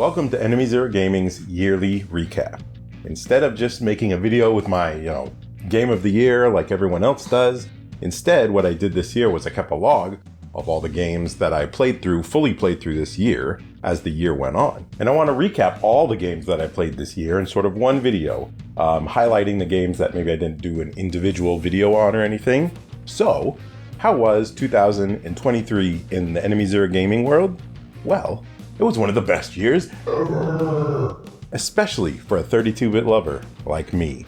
Welcome to enemyzero Gaming's yearly recap. Instead of just making a video with my, game of the year like everyone else does, instead what I did this year was I kept a log of all the games that I fully played through this year as the year went on. And I want to recap all the games that I played this year in sort of one video, highlighting the games that maybe I didn't do an individual video on or anything. So, how was 2023 in the enemyzero gaming world? Well, it was one of the best years ever, especially for a 32-bit lover like me.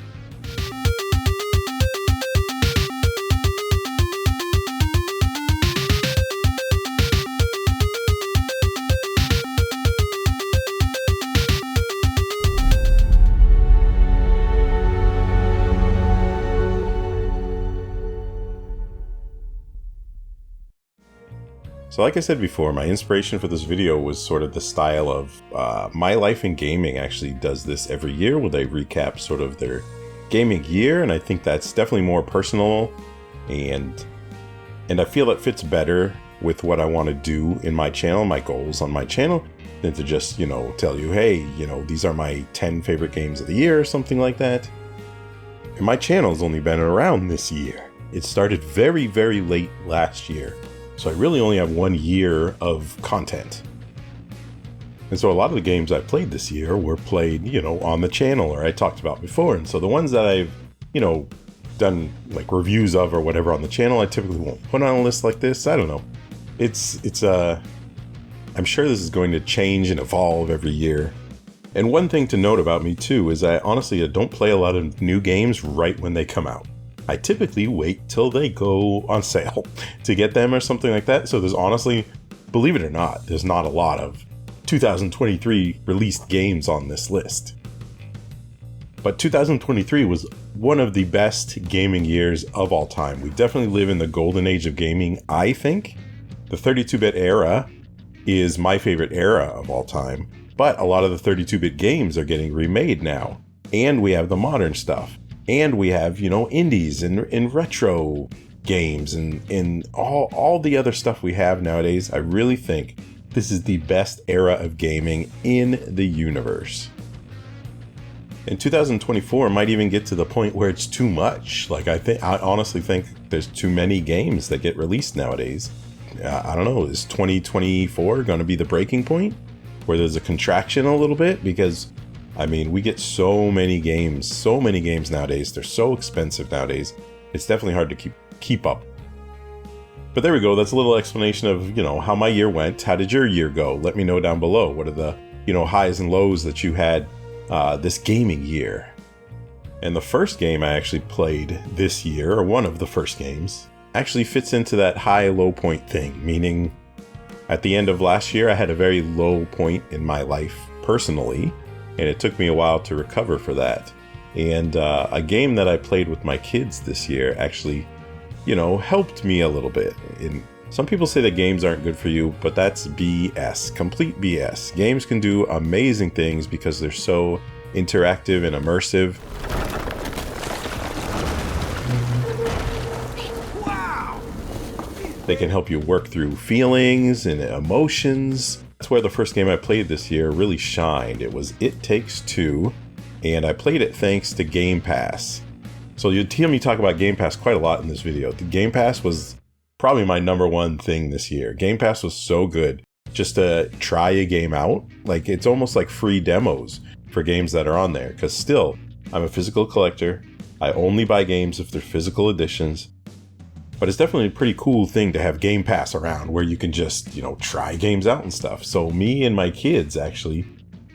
So like I said before, my inspiration for this video was sort of the style of My Life in Gaming actually does this every year where they recap sort of their gaming year, and I think that's definitely more personal and I feel it fits better with what I want to do in my channel, my goals on my channel, than to just, tell you, hey, these are my 10 favorite games of the year or something like that. And my channel's only been around this year. It started very, very late last year. So I really only have 1 year of content. And so a lot of the games I played this year were played, on the channel or I talked about before. And so the ones that I've, done like reviews of or whatever on the channel, I typically won't put on a list like this. I don't know. I'm sure this is going to change and evolve every year. And one thing to note about me too is I honestly don't play a lot of new games right when they come out. I typically wait till they go on sale to get them or something like that. So there's honestly, believe it or not, there's not a lot of 2023 released games on this list. But 2023 was one of the best gaming years of all time. We definitely live in the golden age of gaming, I think. The 32-bit era is my favorite era of all time. But a lot of the 32-bit games are getting remade now. And we have the modern stuff. And we have, indies and retro games and all the other stuff we have nowadays. I really think this is the best era of gaming in the universe. And 2024 might even get to the point where it's too much. I honestly think there's too many games that get released nowadays. I don't know, is 2024 going to be the breaking point where there's a contraction a little bit? Because we get so many games nowadays. They're so expensive nowadays. It's definitely hard to keep up. But there we go. That's a little explanation of, how my year went. How did your year go? Let me know down below. What are the, highs and lows that you had this gaming year? And the first game I actually played this year, or one of the first games, actually fits into that high-low point thing. Meaning, at the end of last year, I had a very low point in my life personally. And it took me a while to recover for that. And a game that I played with my kids this year actually, helped me a little bit. And some people say that games aren't good for you, but that's BS, complete BS. Games can do amazing things because they're so interactive and immersive. Wow! They can help you work through feelings and emotions. That's where the first game I played this year really shined. It was It Takes Two, and I played it thanks to Game Pass. So you'll hear me talk about Game Pass quite a lot in this video. The Game Pass was probably my number one thing this year. Game Pass was so good just to try a game out. It's almost like free demos for games that are on there. Because still, I'm a physical collector. I only buy games if they're physical editions. But it's definitely a pretty cool thing to have Game Pass around where you can just, try games out and stuff. So me and my kids actually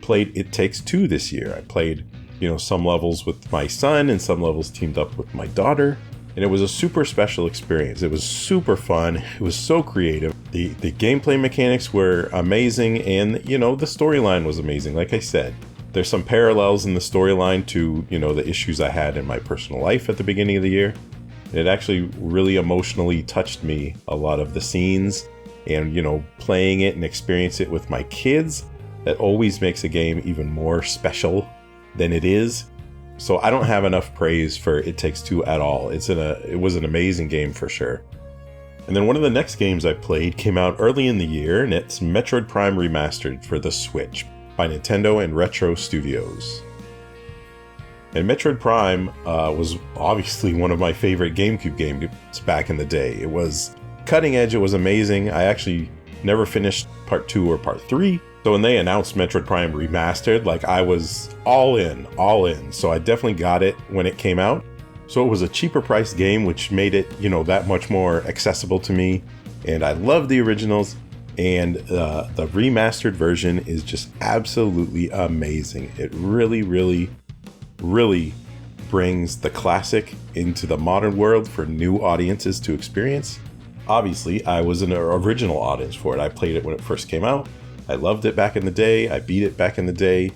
played It Takes Two this year. I played, some levels with my son and some levels teamed up with my daughter. And it was a super special experience. It was super fun. It was so creative. The gameplay mechanics were amazing. And, the storyline was amazing. Like I said, there's some parallels in the storyline to, the issues I had in my personal life at the beginning of the year. It actually really emotionally touched me, a lot of the scenes, and playing it and experience it with my kids, that always makes a game even more special than it is. So I don't have enough praise for It Takes Two at all. It was an amazing game for sure. And then one of the next games I played came out early in the year, and it's Metroid Prime Remastered for the Switch. by Nintendo and Retro Studios. And Metroid Prime was obviously one of my favorite GameCube games back in the day. It was cutting edge, it was amazing. I actually never finished Part 2 or Part 3. So when they announced Metroid Prime Remastered, like I was all in. So I definitely got it when it came out. So it was a cheaper priced game, which made it, that much more accessible to me. And I love the originals. And the remastered version is just absolutely amazing. It really, really, really brings the classic into the modern world for new audiences to experience. Obviously, I was an original audience for it. I played it when it first came out. I loved it back in the day. I beat it back in the day.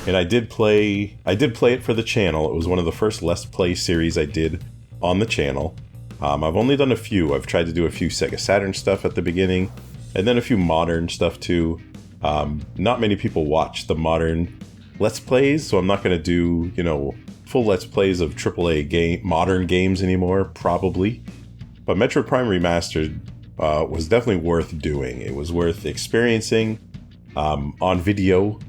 And I did play it for the channel. It was one of the first Let's Play series I did on the channel. I've only done a few. I've tried to do a few Sega Saturn stuff at the beginning, and then a few modern stuff too. Not many people watch the modern Let's Plays, so I'm not going to do, full Let's Plays of AAA modern games anymore, probably. But Metroid Prime Remastered was definitely worth doing. It was worth experiencing on video,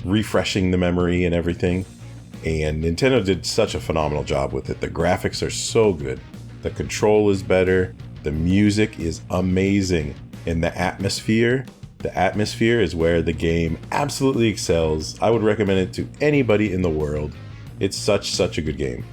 refreshing the memory and everything. And Nintendo did such a phenomenal job with it. The graphics are so good. The control is better. The music is amazing. And the atmosphere is where the game absolutely excels. I would recommend it to anybody in the world. It's such a good game.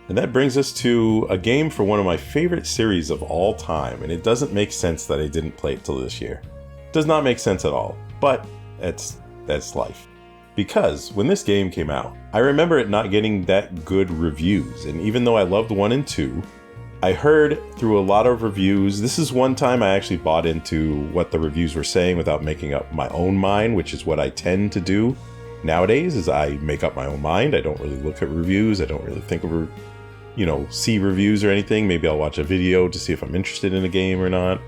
And that brings us to a game for one of my favorite series of all time, and it doesn't make sense that I didn't play it till this year. It does not make sense at all, but that's life. Because when this game came out, I remember it not getting that good reviews, and even though I loved 1 and 2, I heard through a lot of reviews, this is one time I actually bought into what the reviews were saying without making up my own mind, which is what I tend to do nowadays, is I make up my own mind. I don't really look at reviews. I don't really think of see reviews or anything. Maybe I'll watch a video to see if I'm interested in a game or not.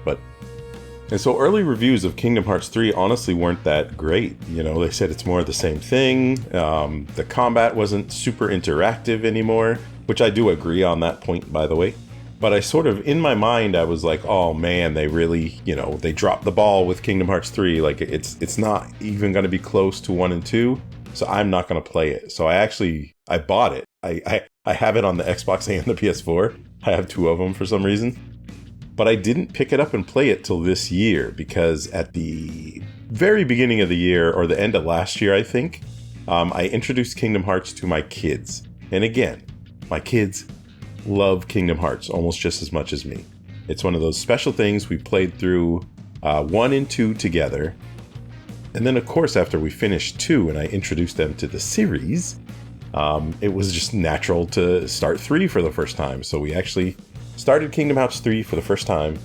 And so early reviews of Kingdom Hearts 3 honestly weren't that great. They said it's more of the same thing. The combat wasn't super interactive anymore, which I do agree on that point, by the way. But I sort of, in my mind, I was like, oh man, they really, they dropped the ball with Kingdom Hearts 3. Like it's not even going to be close to 1 and 2. So I'm not going to play it. So I bought it. I have it on the Xbox and the PS4. I have 2 of them for some reason. But I didn't pick it up and play it till this year, because at the very beginning of the year, or the end of last year, I think, I introduced Kingdom Hearts to my kids. And again, my kids love Kingdom Hearts almost just as much as me. It's one of those special things. We played through 1 and 2 together. And then, of course, after we finished 2 and I introduced them to the series, it was just natural to start 3 for the first time. So we actually started Kingdom Hearts 3 for the first time,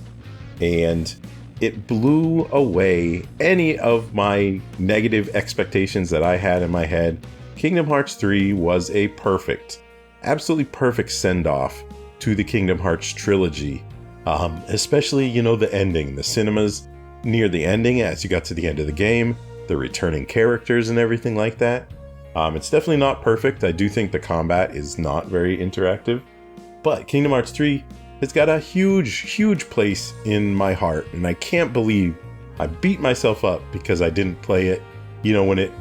and it blew away any of my negative expectations that I had in my head. Kingdom Hearts 3 was a absolutely perfect send-off to the Kingdom Hearts trilogy. Especially, the ending, the cinemas near the ending as you got to the end of the game, the returning characters and everything like that. It's definitely not perfect. I do think the combat is not very interactive, but Kingdom Hearts 3 has got a huge place in my heart, and I can't believe I beat myself up because I didn't play it,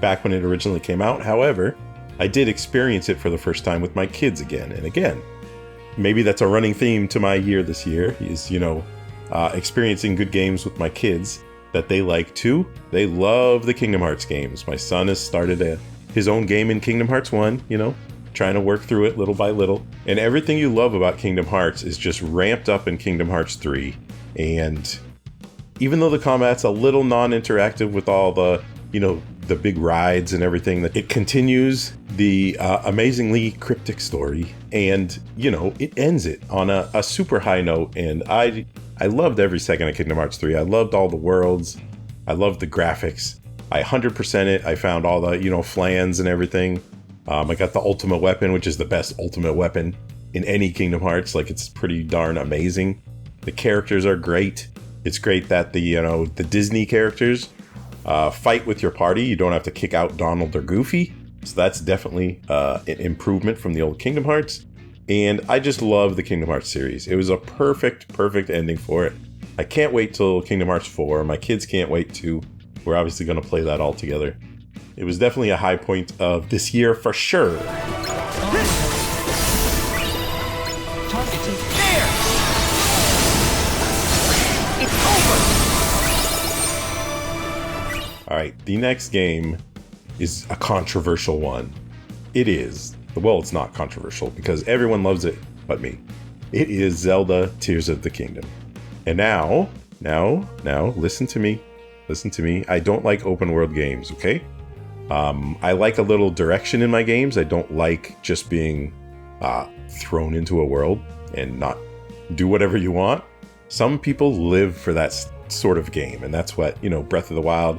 back when it originally came out. However, I did experience it for the first time with my kids again and again. Maybe that's a running theme to my year this year, is, experiencing good games with my kids that they like too. They love the Kingdom Hearts games. My son has started his own game in Kingdom Hearts 1, trying to work through it little by little. And everything you love about Kingdom Hearts is just ramped up in Kingdom Hearts 3. And even though the combat's a little non-interactive with all the, the big rides and everything, that it continues the amazingly cryptic story, and it ends it on a super high note. And I loved every second of Kingdom Hearts 3. I loved all the worlds. I loved the graphics. I 100% it. I found all the flans and everything. I got the ultimate weapon, which is the best ultimate weapon in any Kingdom Hearts. Like, it's pretty darn amazing. The characters are great. It's great that the Disney characters fight with your party. You don't have to kick out Donald or Goofy. So that's definitely an improvement from the old Kingdom Hearts. And I just love the Kingdom Hearts series. It was a perfect ending for it. I can't wait till Kingdom Hearts 4. My kids can't wait too. We're obviously going to play that all together. It was definitely a high point of this year for sure. Targeted. There! It's over! Alright, the next game is a controversial one. It is. Well, it's not controversial because everyone loves it but me. It is Zelda Tears of the Kingdom. And now, listen to me. Listen to me. I don't like open world games, okay? I like a little direction in my games. I don't like just being thrown into a world and not do whatever you want. Some people live for that sort of game, and that's what, Breath of the Wild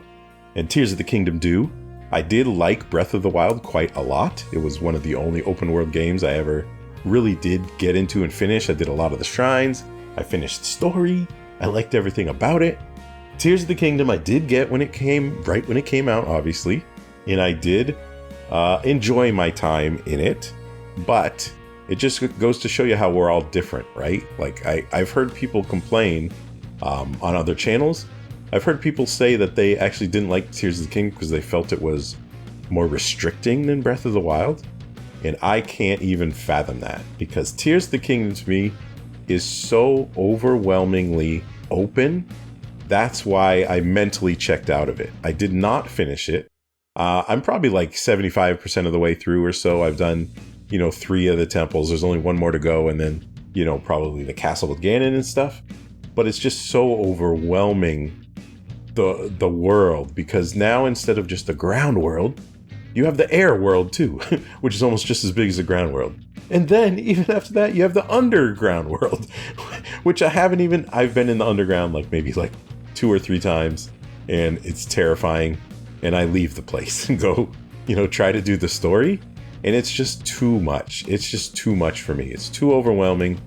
and Tears of the Kingdom do. I did like Breath of the Wild quite a lot. It was one of the only open world games I ever really did get into and finish. I did a lot of the shrines. I finished the story. I liked everything about it. Tears of the Kingdom I did get when it came out, obviously. And I did enjoy my time in it. But it just goes to show you how we're all different, right? Like, I've heard people complain on other channels. I've heard people say that they actually didn't like Tears of the Kingdom because they felt it was more restricting than Breath of the Wild. And I can't even fathom that, because Tears of the Kingdom to me is so overwhelmingly open. That's why I mentally checked out of it. I did not finish it. I'm probably like 75% of the way through or so. I've done, 3 of the temples. There's only one more to go, and then, probably the castle with Ganon and stuff. But it's just so overwhelming, the world, because now instead of just the ground world, you have the air world too, which is almost just as big as the ground world. And then even after that, you have the underground world, which I've been in the underground maybe 2 or 3 times, and it's terrifying. And I leave the place and go, try to do the story. And it's just too much. It's just too much for me. It's too overwhelming.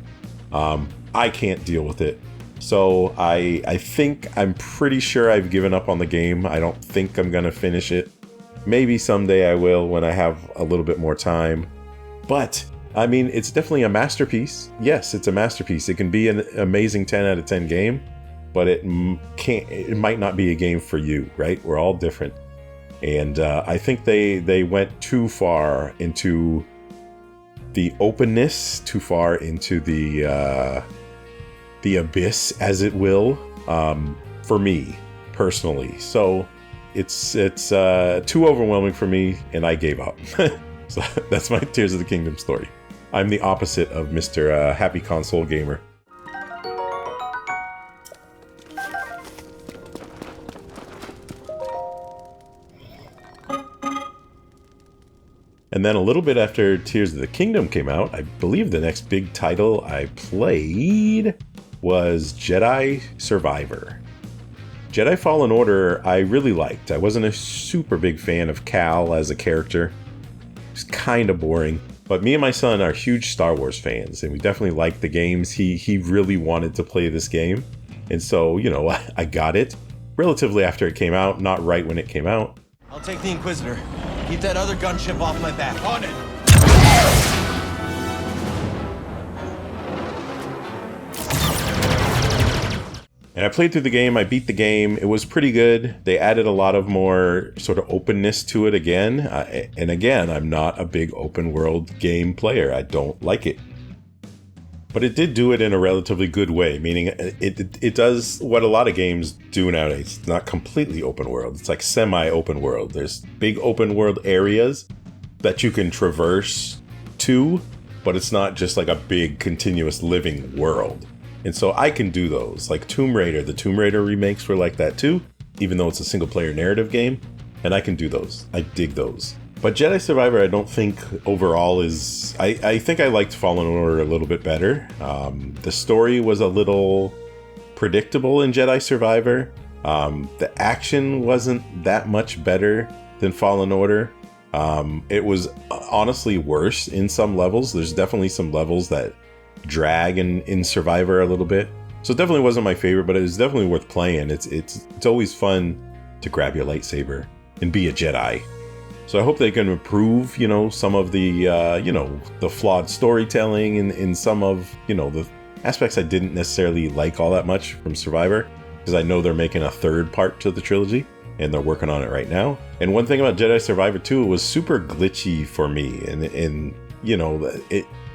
I can't deal with it. So I'm pretty sure I've given up on the game. I don't think I'm going to finish it. Maybe someday I will when I have a little bit more time. But, it's definitely a masterpiece. Yes, it's a masterpiece. It can be an amazing 10 out of 10 game, but it might not be a game for you, right? We're all different. And I think they went too far into the openness, too far into the abyss, as it will, for me personally. So it's too overwhelming for me, and I gave up. So that's my Tears of the Kingdom story. I'm the opposite of Mr. Happy Console Gamer. And then a little bit after Tears of the Kingdom came out, I believe the next big title I played was Jedi Survivor. Jedi Fallen Order I really liked. I wasn't a super big fan of Cal as a character. It was kind of boring. But me and my son are huge Star Wars fans, and we definitely liked the games. He really wanted to play this game. And so, I got it relatively after it came out, not right when it came out. I'll take the Inquisitor. Keep that other gunship off my back. On it! And I played through the game, I beat the game, it was pretty good. They added a lot of more sort of openness to it again. And again, I'm not a big open world game player. I don't like it. But it did do it in a relatively good way, meaning it does what a lot of games do nowadays. It's not completely open world. It's like semi-open world. There's big open world areas that you can traverse to, but it's not just like a big continuous living world. And so I can do those. Like Tomb Raider, the Tomb Raider remakes were like that too, even though it's a single player narrative game. And I can do those. I dig those. But Jedi Survivor, I don't think overall is... I think I liked Fallen Order a little bit better. The story was a little predictable in Jedi Survivor. The action wasn't that much better than Fallen Order. It was honestly worse in some levels. There's definitely some levels that drag in Survivor a little bit. So it definitely wasn't my favorite, but it was definitely worth playing. It's always fun to grab your lightsaber and be a Jedi. So I hope they can improve, some of the, the flawed storytelling in some of, the aspects I didn't necessarily like all that much from Survivor, because I know they're making a third part to the trilogy, and they're working on it right now. And one thing about Jedi Survivor 2, it was super glitchy for me, and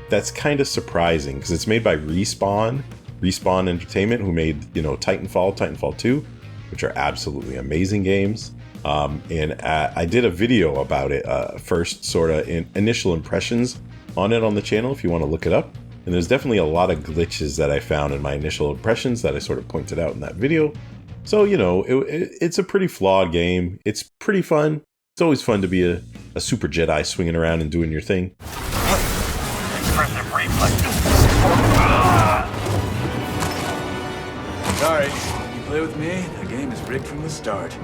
that's kind of surprising, because it's made by Respawn Entertainment, who made, Titanfall 2, which are absolutely amazing games. And I did a video about it, first sort of initial impressions on it on the channel, if you want to look it up. And there's definitely a lot of glitches that I found in my initial impressions that I sort of pointed out in that video. So, it's a pretty flawed game. It's pretty fun. It's always fun to be a super Jedi swinging around and doing your thing. Expressive reflexes. Sorry, you play with me, the game is rigged from the start.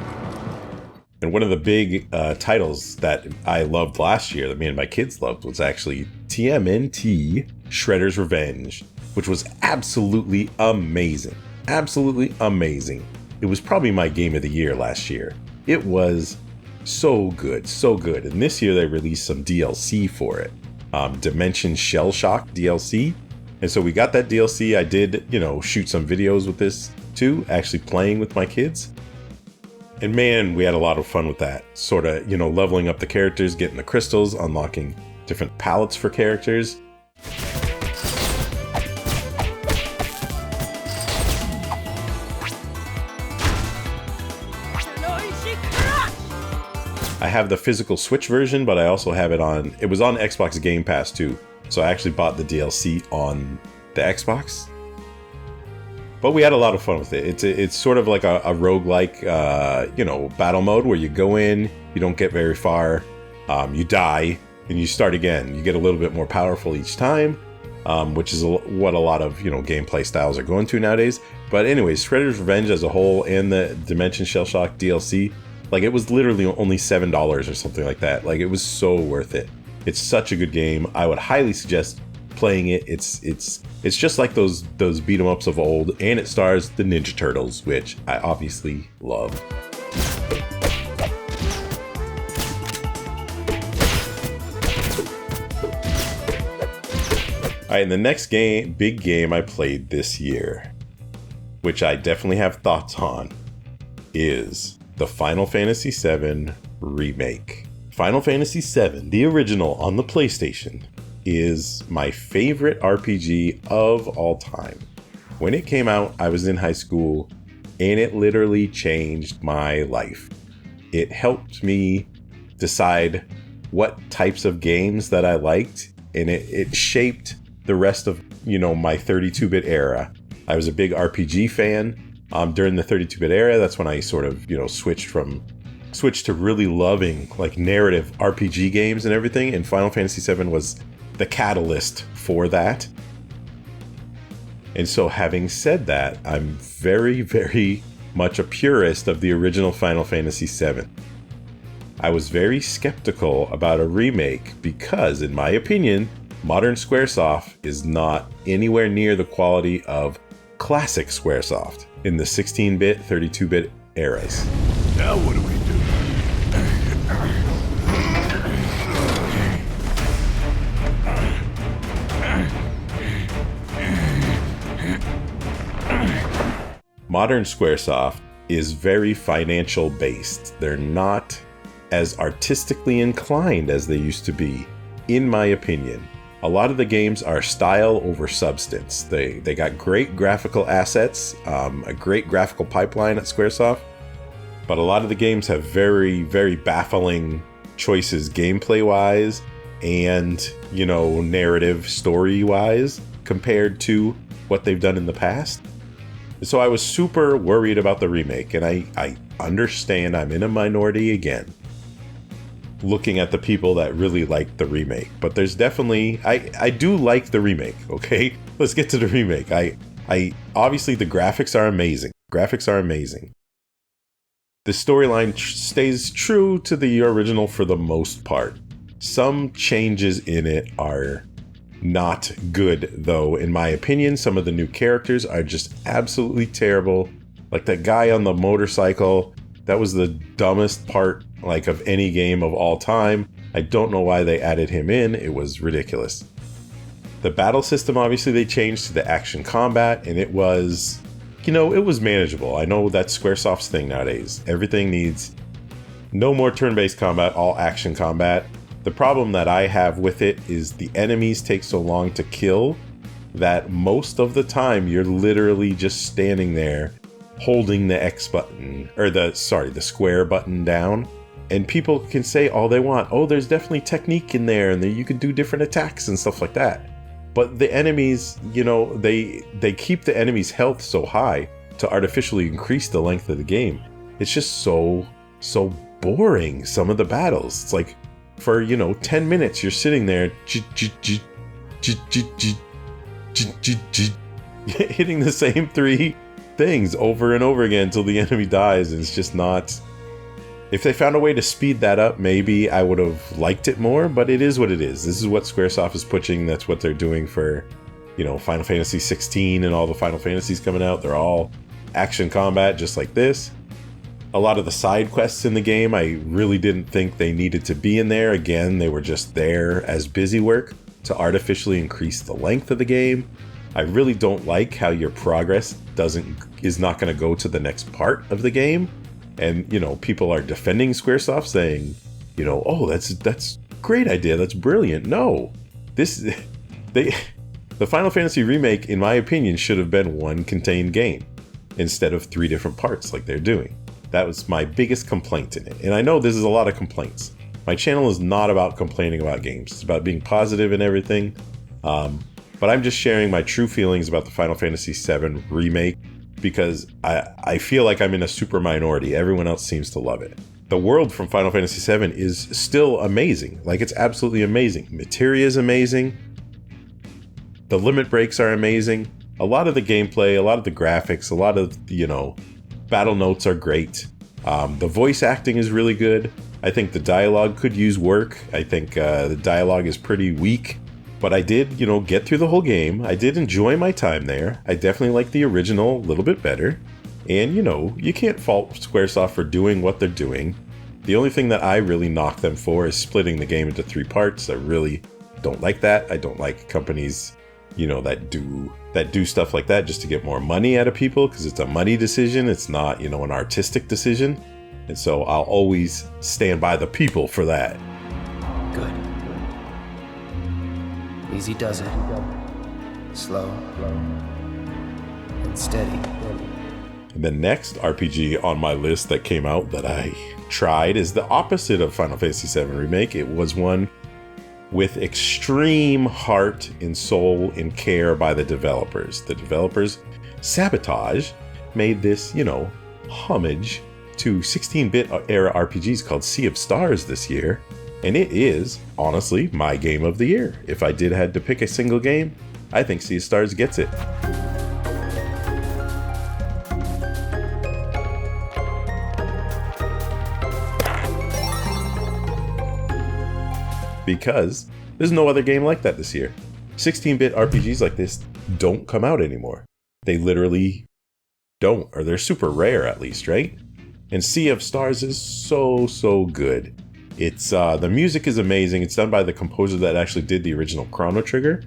And one of the big titles that I loved last year, that me and my kids loved, was actually TMNT Shredder's Revenge, which was absolutely amazing. Absolutely amazing. It was probably my game of the year last year. It was so good, so good. And this year they released some DLC for it. Dimension Shell Shock DLC. And so we got that DLC. I did, shoot some videos with this too, actually playing with my kids. And man, we had a lot of fun with that. Sort of, leveling up the characters, getting the crystals, unlocking different palettes for characters. I have the physical Switch version, but I also have it it was on Xbox Game Pass too. So I actually bought the DLC on the Xbox. But we had a lot of fun with it. It's sort of like a roguelike, battle mode where you go in, you don't get very far, you die, and you start again. You get a little bit more powerful each time, which is what a lot of, gameplay styles are going to nowadays. But anyways, Shredder's Revenge as a whole and the Dimension Shell Shock DLC, like, it was literally only $7 or something like that. Like, it was so worth it. It's such a good game. I would highly suggest playing it. It's just like those beat 'em ups of old, and it stars the Ninja Turtles, which I obviously love. Alright, and the next big game I played this year, which I definitely have thoughts on, is the Final Fantasy VII Remake. Final Fantasy VII, the original on the PlayStation, is my favorite RPG of all time. When it came out, I was in high school, and it literally changed my life. It helped me decide what types of games that I liked, and it shaped the rest of, my 32-bit era. I was a big RPG fan. During the 32-bit era, that's when I sort of, switched to really loving, like, narrative RPG games and everything, and Final Fantasy VII was the catalyst for that. And so, having said that, I'm very, very much a purist of the original Final Fantasy VII. I was very skeptical about a remake because, in my opinion, modern Squaresoft is not anywhere near the quality of classic Squaresoft in the 16-bit, 32-bit eras. Now what do we do? Modern Squaresoft is very financial based. They're not as artistically inclined as they used to be, in my opinion. A lot of the games are style over substance. They got great graphical assets, a great graphical pipeline at Squaresoft, but a lot of the games have very, very baffling choices gameplay-wise and, narrative story-wise compared to what they've done in the past. So I was super worried about the remake, and I understand I'm in a minority again, looking at the people that really like the remake. But there's definitely, I do like the remake, okay? Let's get to the remake. I obviously the graphics are amazing. The storyline stays true to the original for the most part. Some changes in it are not good, though, in my opinion. Some of the new characters are just absolutely terrible. Like that guy on the motorcycle, that was the dumbest part, like, of any game of all time. I don't know why they added him in. It was ridiculous. The battle system, obviously, they changed to the action combat, and it was, you know, it was manageable. I know that's Squaresoft's thing nowadays. Everything needs no more turn-based combat, all action combat. The problem that I have with it is the enemies take so long to kill that most of the time you're literally just standing there holding the X button, or the square button down. And people can say all they want. Oh, there's definitely technique in there and you can do different attacks and stuff like that. But the enemies, you know, they keep the enemy's health so high to artificially increase the length of the game. It's just so boring, some of the battles. It's like, for, you know, 10 minutes, you're sitting there hitting the same 3 things over and over again until the enemy dies, and it's just not... If they found a way to speed that up, maybe I would have liked it more, but it is what it is. This is what Squaresoft is pushing. That's what they're doing for, you know, Final Fantasy 16 and all the Final Fantasies coming out. They're all action combat just like this. A lot of the side quests in the game, I really didn't think they needed to be in there. Again, they were just there as busy work to artificially increase the length of the game. I really don't like how your progress is not going to go to the next part of the game. And, you know, people are defending Squaresoft saying, you know, oh, that's great idea. That's brilliant. No, the Final Fantasy Remake, in my opinion, should have been one contained game instead of 3 different parts like they're doing. That was my biggest complaint in it. And I know this is a lot of complaints. My channel is not about complaining about games. It's about being positive and everything. But I'm just sharing my true feelings about the Final Fantasy VII Remake because I feel like I'm in a super minority. Everyone else seems to love it. The world from Final Fantasy VII is still amazing. Like, it's absolutely amazing. Materia is amazing. The limit breaks are amazing. A lot of the gameplay, a lot of the graphics, a lot of, you know, battle notes are great. The voice acting is really good. I think the dialogue could use work. I think the dialogue is pretty weak. But I did, you know, get through the whole game. I did enjoy my time there. I definitely like the original a little bit better. And, you know, you can't fault Squaresoft for doing what they're doing. The only thing that I really knock them for is splitting the game into 3 parts. I really don't like that. I don't like companies, you know, that do stuff like that just to get more money out of people, because it's a money decision. It's not, you know, an artistic decision. And so I'll always stand by the people for that. Good. Easy does it. Slow. And steady. And the next RPG on my list that came out that I tried is the opposite of Final Fantasy VII Remake. It was one with extreme heart and soul and care by the developers. The developers, Sabotage, made this, you know, homage to 16-bit era RPGs called Sea of Stars this year. And it is, honestly, my game of the year. If I had to pick a single game, I think Sea of Stars gets it. Because there's no other game like that this year. 16-bit RPGs like this don't come out anymore. They literally don't, or they're super rare at least, right? And Sea of Stars is so good. It's the music is amazing. It's done by the composer that actually did the original Chrono Trigger.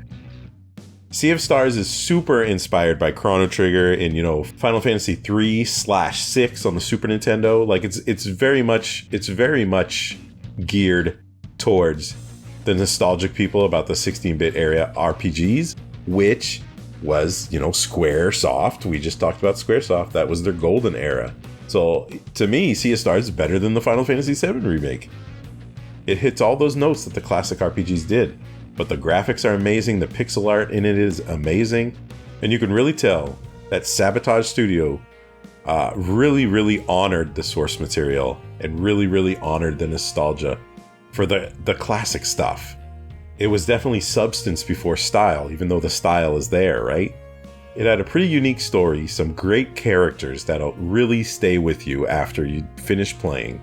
Sea of Stars is super inspired by Chrono Trigger and, you know, Final Fantasy 3/6 on the Super Nintendo. Like, it's very much geared towards the nostalgic people about the 16-bit era RPGs, which was, you know, Squaresoft. We just talked about Squaresoft. That was their golden era. So to me, Sea of Stars is better than the Final Fantasy VII Remake. It hits all those notes that the classic RPGs did, but the graphics are amazing, the pixel art in it is amazing, and you can really tell that Sabotage Studio really honored the source material and really honored the nostalgia for the classic stuff. It was definitely substance before style, even though the style is there, right? It had a pretty unique story, some great characters that'll really stay with you after you finish playing.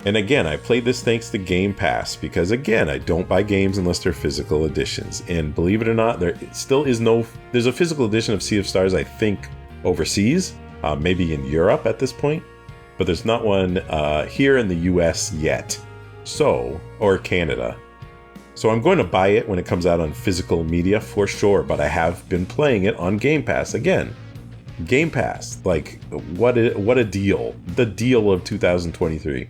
And again, I played this thanks to Game Pass because, again, I don't buy games unless they're physical editions. And believe it or not, there still is there's a physical edition of Sea of Stars, I think, overseas, maybe in Europe at this point, but there's not one here in the US yet. Or Canada. So I'm going to buy it when it comes out on physical media for sure, but I have been playing it on Game Pass again. Game Pass, like, what a deal. The deal of 2023.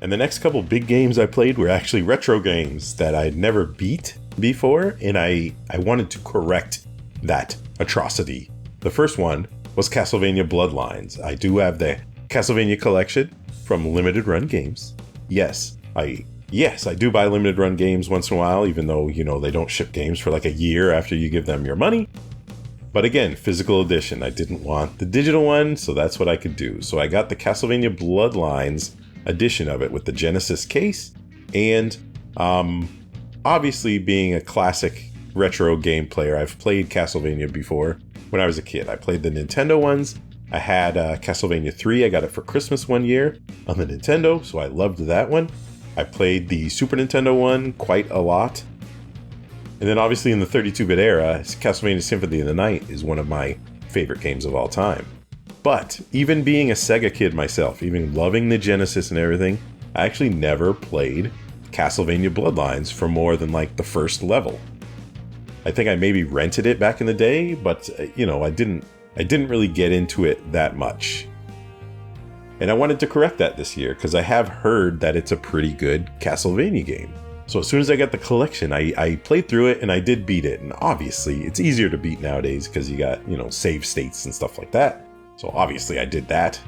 And the next couple big games I played were actually retro games that I'd never beat before, and I wanted to correct that atrocity. The first one was Castlevania Bloodlines. I do have the Castlevania collection from Limited Run Games. Yes, I do buy limited run games once in a while, even though, they don't ship games for like a year after you give them your money. But again, physical edition. I didn't want the digital one, so that's what I could do. So I got the Castlevania Bloodlines edition of it with the Genesis case, and obviously being a classic retro game player, I've played Castlevania before when I was a kid. I played the Nintendo ones. I had Castlevania 3. I got it for Christmas one year on the Nintendo, so I loved that one. I played the Super Nintendo one quite a lot. And then obviously in the 32-bit era, Castlevania Symphony of the Night is one of my favorite games of all time. But even being a Sega kid myself, even loving the Genesis and everything, I actually never played Castlevania Bloodlines for more than like the first level. I think I maybe rented it back in the day, but I didn't really get into it that much. And I wanted to correct that this year because I have heard that it's a pretty good Castlevania game. So as soon as I got the collection, I played through it and I did beat it. And obviously it's easier to beat nowadays because you got, save states and stuff like that. So obviously I did that.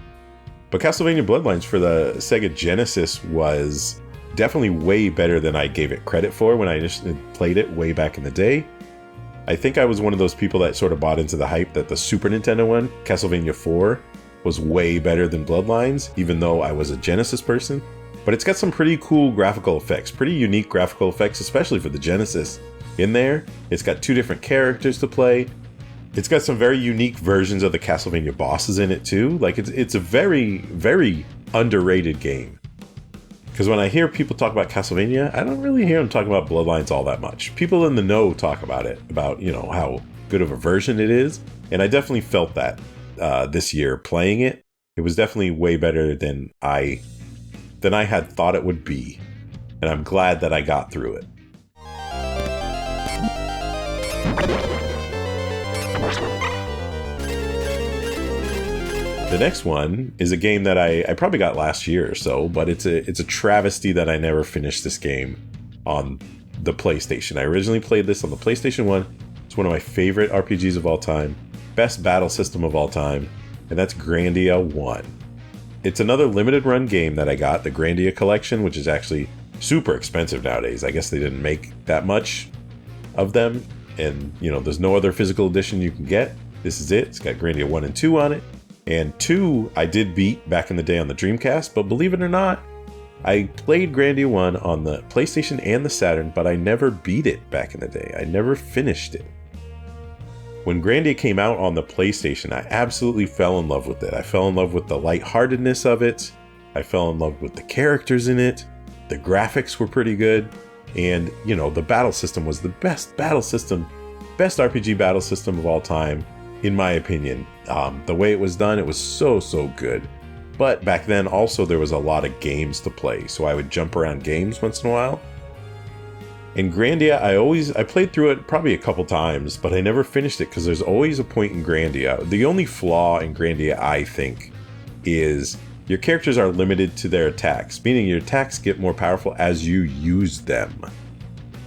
But Castlevania Bloodlines for the Sega Genesis was definitely way better than I gave it credit for when I initially played it way back in the day. I think I was one of those people that sort of bought into the hype that the Super Nintendo one, Castlevania 4, was way better than Bloodlines, even though I was a Genesis person. But it's got some pretty cool graphical effects, pretty unique graphical effects, especially for the Genesis in there. It's got 2 different characters to play. It's got some very unique versions of the Castlevania bosses in it too. Like it's a very, very underrated game. Because when I hear people talk about Castlevania, I don't really hear them talk about Bloodlines all that much. People in the know talk about it, about how good of a version it is, and I definitely felt that this year playing it. It was definitely way better than I had thought it would be, and I'm glad that I got through it. The next one is a game that I probably got last year or so, but it's a travesty that I never finished this game on the PlayStation. I originally played this on the PlayStation 1. It's one of my favorite RPGs of all time, best battle system of all time, and that's Grandia 1. It's another limited run game that I got, the Grandia collection, which is actually super expensive nowadays. I guess they didn't make that much of them, and there's no other physical edition you can get. This is it. It's got Grandia 1 and 2 on it. And 2 I did beat back in the day on the Dreamcast, but believe it or not, I played Grandia 1 on the PlayStation and the Saturn, but I never beat it back in the day. I never finished it. When Grandia came out on the PlayStation, I absolutely fell in love with it. I fell in love with the lightheartedness of it. I fell in love with the characters in it. The graphics were pretty good. And, the battle system was the best battle system, best RPG battle system of all time, in my opinion. The way it was done, it was so good. But back then also there was a lot of games to play, so I would jump around games once in a while. In Grandia, I played through it probably a couple times, but I never finished it because there's always a point in Grandia. The only flaw in Grandia, I think, is your characters are limited to their attacks, meaning your attacks get more powerful as you use them.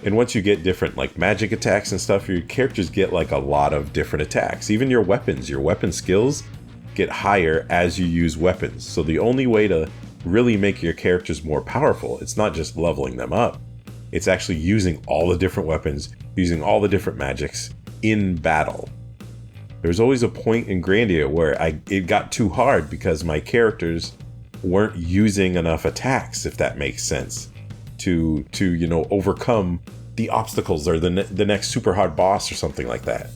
And once you get different like magic attacks and stuff, your characters get like a lot of different attacks. Even your weapon skills get higher as you use weapons. So the only way to really make your characters more powerful, it's not just leveling them up. It's actually using all the different weapons, using all the different magics in battle. There's always a point in Grandia where it got too hard because my characters weren't using enough attacks, if that makes sense, to overcome the obstacles or the next super hard boss or something like that.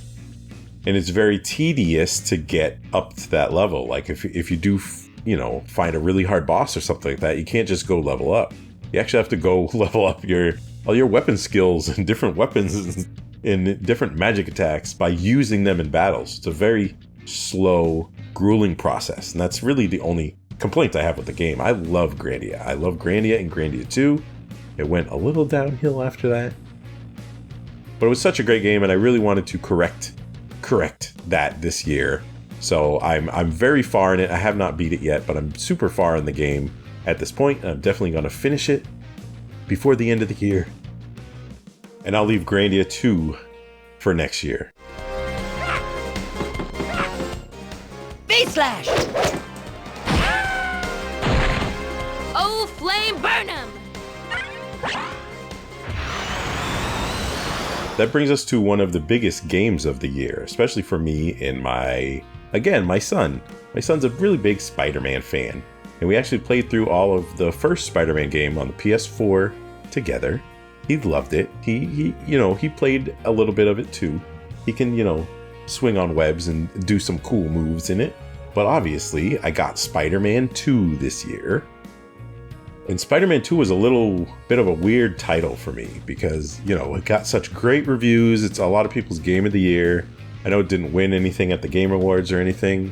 And it's very tedious to get up to that level. Like if you do, find a really hard boss or something like that, you can't just go level up. You actually have to go level up all your weapon skills and different weapons and different magic attacks by using them in battles. It's a very slow, grueling process. And that's really the only complaint I have with the game. I love Grandia. I love Grandia and Grandia 2. It went a little downhill after that. But it was such a great game, and I really wanted to correct that this year. So I'm very far in it. I have not beat it yet, but I'm super far in the game at this point. I'm definitely going to finish it before the end of the year. And I'll leave Grandia 2 for next year. Face slash! Oh, flame burn 'em! That brings us to one of the biggest games of the year, especially for me and my son. My son's a really big Spider-Man fan, and we actually played through all of the first Spider-Man game on the PS4 together. He loved it. He played a little bit of it too. He can, swing on webs and do some cool moves in it. But obviously, I got Spider-Man 2 this year. And Spider-Man 2 was a little bit of a weird title for me because, it got such great reviews. It's a lot of people's game of the year. I know it didn't win anything at the Game Awards or anything,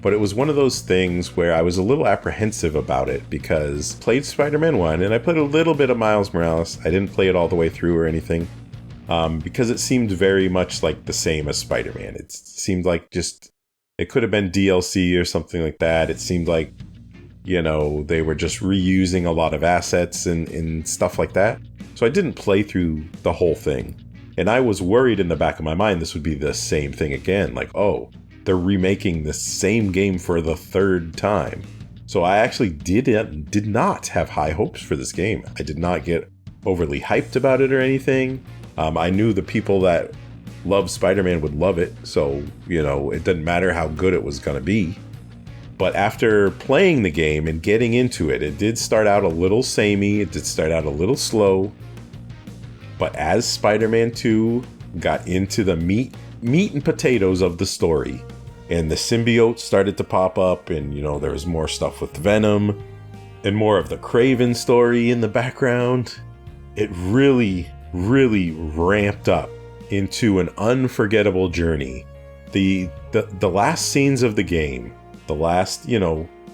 but it was one of those things where I was a little apprehensive about it because I played Spider-Man 1 and I played a little bit of Miles Morales. I didn't play it all the way through or anything because it seemed very much like the same as Spider-Man. It seemed like it could have been DLC or something like that. It seemed like they were just reusing a lot of assets and stuff like that. So I didn't play through the whole thing. And I was worried in the back of my mind this would be the same thing again. Like, oh, they're remaking the same game for the third time. So I actually did not have high hopes for this game. I did not get overly hyped about it or anything. I knew the people that love Spider-Man would love it. So, it didn't matter how good it was going to be. But after playing the game and getting into it, it did start out a little samey, it did start out a little slow. But as Spider-Man 2 got into the meat and potatoes of the story, and the symbiote started to pop up, and there was more stuff with Venom, and more of the Kraven story in the background, it really, really ramped up into an unforgettable journey. The last scenes of the game, the last,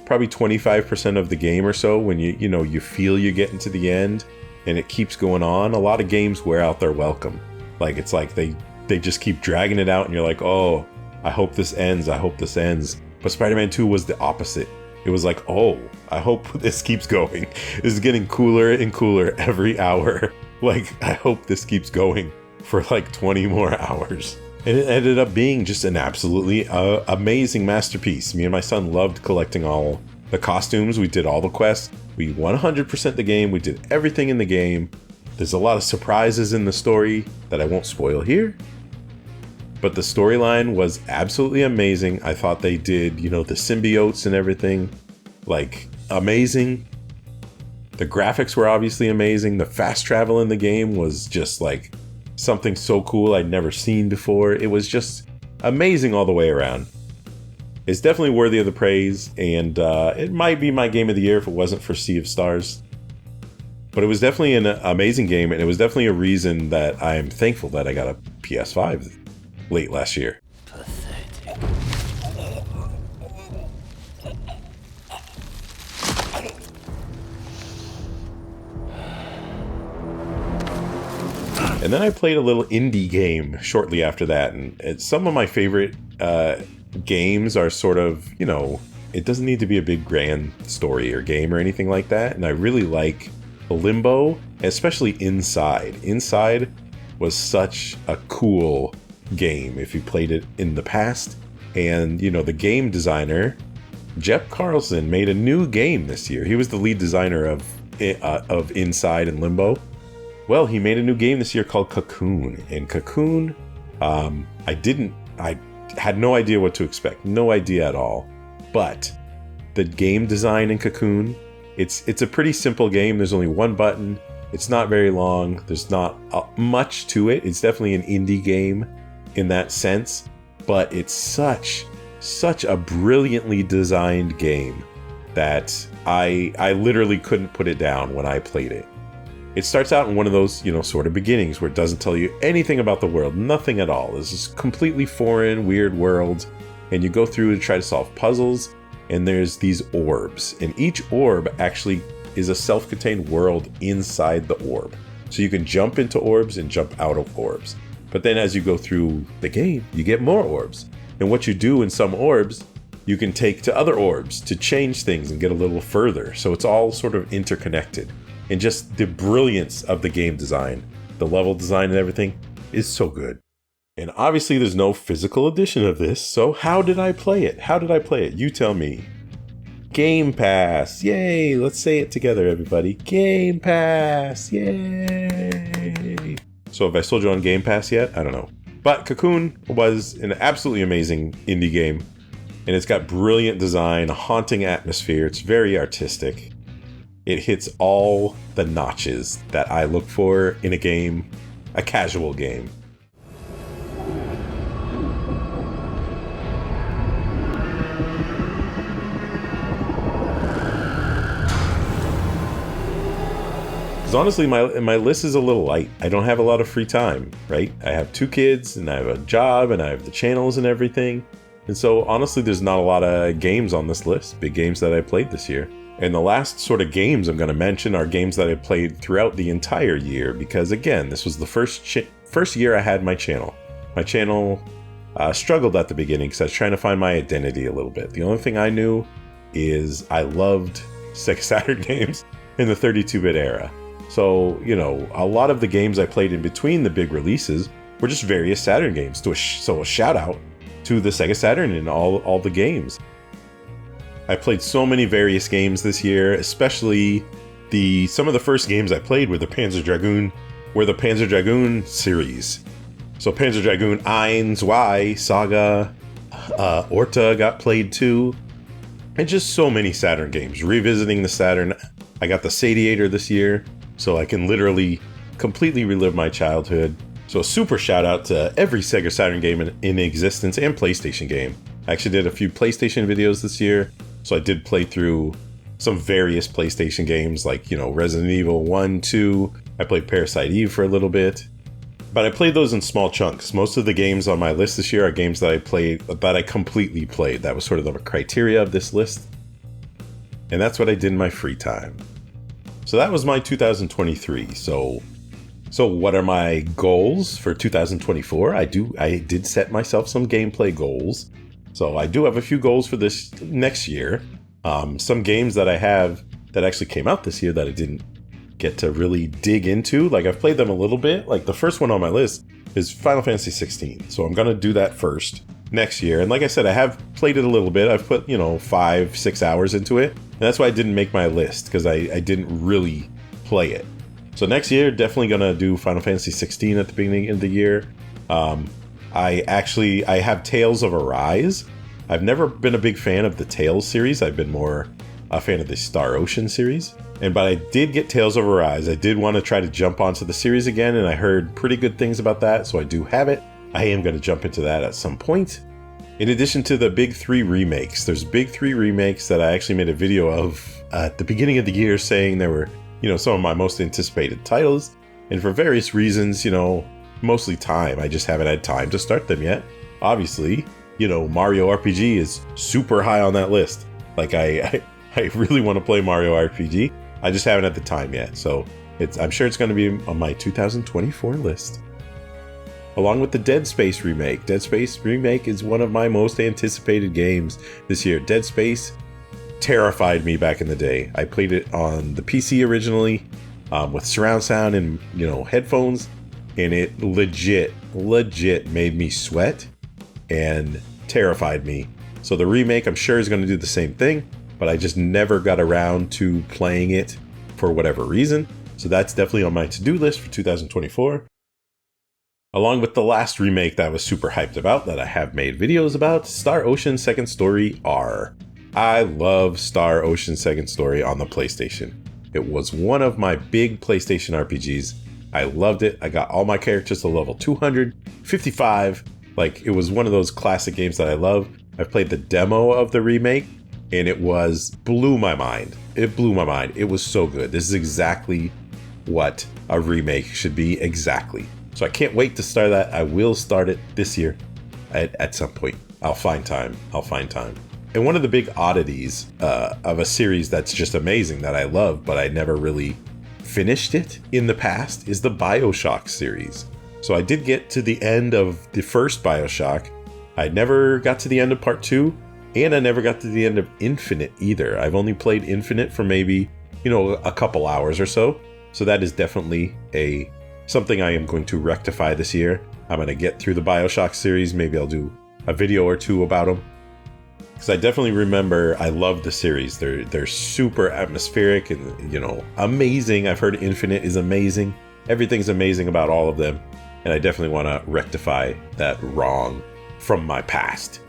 probably 25% of the game or so, when you feel you're getting to the end and it keeps going on, a lot of games wear out their welcome. Like, it's like they just keep dragging it out and you're like, oh, I hope this ends. I hope this ends. But Spider-Man 2 was the opposite. It was like, oh, I hope this keeps going. This is getting cooler and cooler every hour. Like, I hope this keeps going for like 20 more hours. And it ended up being just an absolutely amazing masterpiece. Me and my son loved collecting all the costumes. We did all the quests. We 100% the game. We did everything in the game. There's a lot of surprises in the story that I won't spoil here. But the storyline was absolutely amazing. I thought they did, the symbiotes and everything, like, amazing. The graphics were obviously amazing. The fast travel in the game was just like something so cool I'd never seen before. It was just amazing all the way around. It's definitely worthy of the praise, and it might be my game of the year if it wasn't for Sea of Stars. But it was definitely an amazing game, and it was definitely a reason that I'm thankful that I got a PS5 late last year. Pathetic. And then I played a little indie game shortly after that, and some of my favorite games are sort of, it doesn't need to be a big grand story or game or anything like that, and I really like Limbo, especially Inside. Inside was such a cool game if you played it in the past, and the game designer Jeff Carlson made a new game this year. He was the lead designer of Inside and Limbo. Well, he made a new game this year called Cocoon. And Cocoon, I had no idea what to expect. No idea at all. But the game design in Cocoon, it's a pretty simple game. There's only one button. It's not very long. There's not much to it. It's definitely an indie game in that sense, but it's such a brilliantly designed game that I literally couldn't put it down when I played it. It starts out in one of those, sort of beginnings where it doesn't tell you anything about the world, nothing at all. This is completely foreign, weird world, and you go through to try to solve puzzles, and there's these orbs, and each orb actually is a self-contained world inside the orb. So you can jump into orbs and jump out of orbs. But then as you go through the game, you get more orbs. And what you do in some orbs, you can take to other orbs to change things and get a little further. So it's all sort of interconnected. And just the brilliance of the game design, the level design and everything is so good. And obviously there's no physical edition of this, so how did I play it? You tell me. Game Pass, yay! Let's say it together, everybody. Game Pass, yay! So have I sold you on Game Pass yet? I don't know. But Cocoon was an absolutely amazing indie game, and it's got brilliant design, a haunting atmosphere. It's very artistic. It hits all the notches that I look for in a game, a casual game. Honestly, my list is a little light. I don't have a lot of free time, right? I have 2 kids, and I have a job, and I have the channels and everything. And so honestly, there's not a lot of games on this list, big games that I played this year. And the last sort of games I'm going to mention are games that I played throughout the entire year, because again, this was the first year I had my channel. My channel struggled at the beginning because I was trying to find my identity a little bit. The only thing I knew is I loved Sega Saturn games in the 32-bit era. So, a lot of the games I played in between the big releases were just various Saturn games. So a shout out to the Sega Saturn and all the games. I played so many various games this year, especially some of the first games I played were the Panzer Dragoon series. So Panzer Dragoon 1, 2, Saga, Orta got played too. And just so many Saturn games. Revisiting the Saturn. I got the Sadiator this year, so I can literally completely relive my childhood. So a super shout out to every Sega Saturn game in existence and PlayStation game. I actually did a few PlayStation videos this year, so I did play through some various PlayStation games like, Resident Evil 1, 2. I played Parasite Eve for a little bit. But I played those in small chunks. Most of the games on my list this year are games that I completely played. That was sort of the criteria of this list. And that's what I did in my free time. So that was my 2023. So what are my goals for 2024? I did set myself some gameplay goals. So I do have a few goals for this next year. Some games that I have that actually came out this year that I didn't get to really dig into. Like, I've played them a little bit. Like, the first one on my list is Final Fantasy 16. So I'm going to do that first next year. And like I said, I have played it a little bit. I've put, 5-6 hours into it. And that's why I didn't make my list, because I didn't really play it. So next year, definitely going to do Final Fantasy 16 at the beginning of the year. I have Tales of Arise. I've never been a big fan of the Tales series. I've been more a fan of the Star Ocean series. But I did get Tales of Arise. I did want to try to jump onto the series again, and I heard pretty good things about that, so I do have it. I am going to jump into that at some point. In addition to the Big 3 remakes, there's Big 3 remakes that I actually made a video of at the beginning of the year saying there were, some of my most anticipated titles. And for various reasons, mostly time. I just haven't had time to start them yet. Obviously, Mario RPG is super high on that list. Like, I really want to play Mario RPG. I just haven't had the time yet. So I'm sure it's going to be on my 2024 list. Along with the Dead Space remake. Dead Space remake is one of my most anticipated games this year. Dead Space terrified me back in the day. I played it on the PC originally with surround sound and, headphones. And it legit made me sweat and terrified me. So the remake, I'm sure, is going to do the same thing, but I just never got around to playing it for whatever reason. So that's definitely on my to-do list for 2024. Along with the last remake that I was super hyped about, that I have made videos about, Star Ocean Second Story R. I love Star Ocean Second Story on the PlayStation. It was one of my big PlayStation RPGs. I loved it. I got all my characters to level 255. Like, it was one of those classic games that I love. I've played the demo of the remake, and it blew my mind. It blew my mind. It was so good. This is exactly what a remake should be, exactly. So I can't wait to start that. I will start it this year at some point. I'll find time. And one of the big oddities of a series that's just amazing that I love, but I never really finished it in the past, is the Bioshock series. So I did get to the end of the first Bioshock. I never got to the end of part 2, and I never got to the end of Infinite either. I've only played Infinite for maybe, a couple hours or so. So that is definitely something I am going to rectify this year. I'm going to get through the Bioshock series. Maybe I'll do a video or two about them. Because I definitely remember I love the series. They're super atmospheric and, amazing. I've heard Infinite is amazing. Everything's amazing about all of them. And I definitely want to rectify that wrong from my past.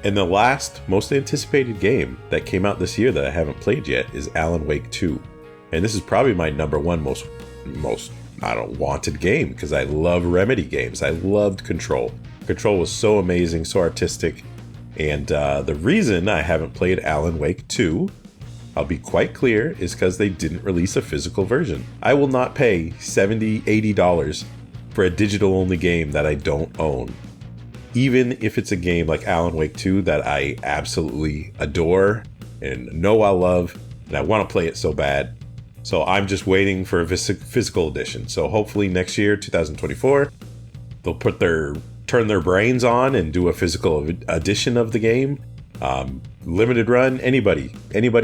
And the last most anticipated game that came out this year that I haven't played yet is Alan Wake 2. And this is probably my number one most wanted game, because I love Remedy games. I loved Control. Control was so amazing, so artistic. And the reason I haven't played Alan Wake 2, I'll be quite clear, is because they didn't release a physical version. I will not pay $70, $80 for a digital-only game that I don't own. Even if it's a game like Alan Wake 2 that I absolutely adore and know I love, and I want to play it so bad. So I'm just waiting for a physical edition. So hopefully next year, 2024, they'll turn their brains on and do a physical edition of the game. Limited run, anybody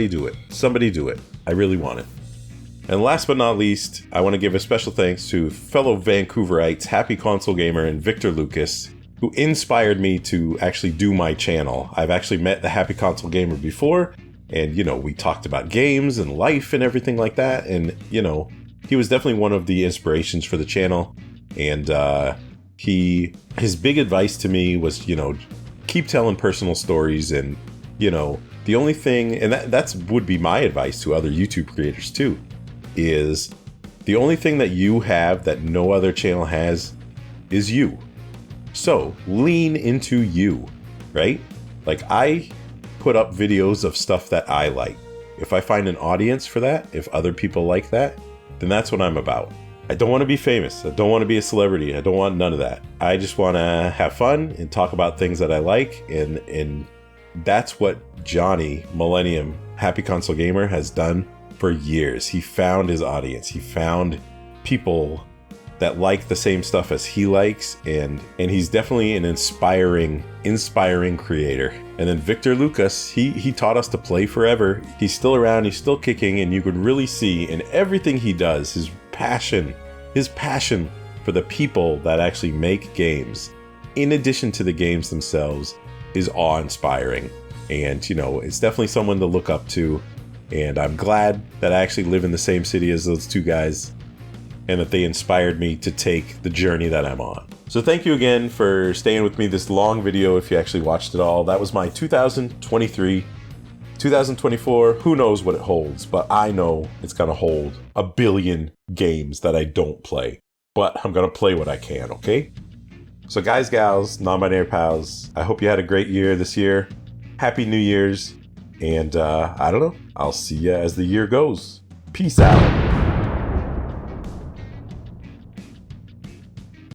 do it. Somebody do it. I really want it. And last but not least, I want to give a special thanks to fellow Vancouverites, Happy Console Gamer and Victor Lucas, who inspired me to actually do my channel. I've actually met the Happy Console Gamer before, and, we talked about games and life and everything like that. And, he was definitely one of the inspirations for the channel. And his big advice to me was, keep telling personal stories. And, the only thing, and that's would be my advice to other YouTube creators too, is the only thing that you have that no other channel has is you. So lean into you, right? Like, I put up videos of stuff that I like. If I find an audience for that, if other people like that, then that's what I'm about. I don't want to be famous. I don't want to be a celebrity. I don't want none of that. I just want to have fun and talk about things that I like. And that's what Johnny Millennium Happy Console Gamer has done for years. He found his audience. He found people that like the same stuff as he likes, and he's definitely an inspiring creator. And then Victor Lucas, he taught us to play forever. He's still around, he's still kicking, and you could really see in everything he does his passion for the people that actually make games, in addition to the games themselves, is awe-inspiring. And it's definitely someone to look up to. And I'm glad that I actually live in the same city as those two guys, and that they inspired me to take the journey that I'm on. So thank you again for staying with me this long video, if you actually watched it all. That was my 2023. 2024, who knows what it holds, but I know it's gonna hold a billion games that I don't play. But I'm gonna play what I can, okay? So guys, gals, non-binary pals, I hope you had a great year this year. Happy New Year's. And I don't know, I'll see you as the year goes. Peace out.